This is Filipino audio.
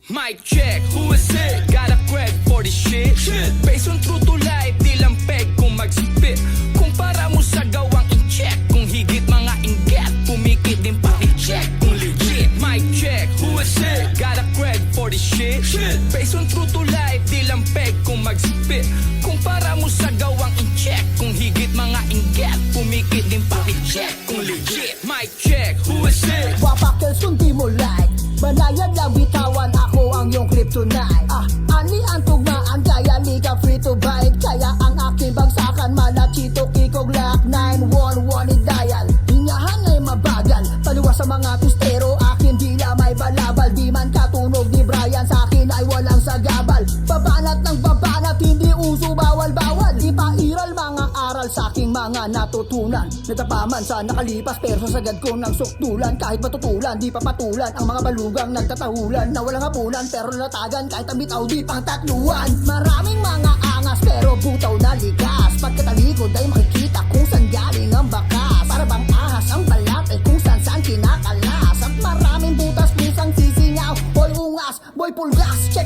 Mic check, who is it? Got a crack for this shit. Based on true to life, di lang peg kung mag-spit. Kumpara mo sa gawang in-check. Kung higit mga inget, pumikit din paki-check kung legit. Mic check, who is it? Got a crack for this shit. Based on true to life, di lang peg kung mag-spit. Kumpara mo sa gawang in-check. Kung higit mga inget, pumikit din paki-check kung legit. Mic check, who is it? Wapakels kung di mo like, banayad lang bitawan, ako ang iyong kryptonite. Ani ang tugmaan, kaya di ka free to bite. Kaya ang aking bagsakan, malachito, kikog, lock 911 i-dial. Hingahan ay mabagal, taliwas sa mga pistero, akin dila may balabal. Di man katunog ni Brian, sa akin ay walang sagabal. Babanat ng babanat, hindi uso bawal-bawal. Di pairal mga aral sa aking mga natutunan. Natapaman sa nakalipas, pero sa sagad ko ng sukdulan. Kahit matutulan, di papatulan ang mga balugang nagtatahulan. Na walang hapunan, pero natagan kahit ang bitaw di pang tatluan. Maraming mga angas, pero butaw na ligas. Pagkatalikod ay makikita kung saan galing ang bakas. Para bang ahas ang balat ay kung saan kinakalas. At maraming butas, pusang sisingaw, boy ungas, boy pulgas. Check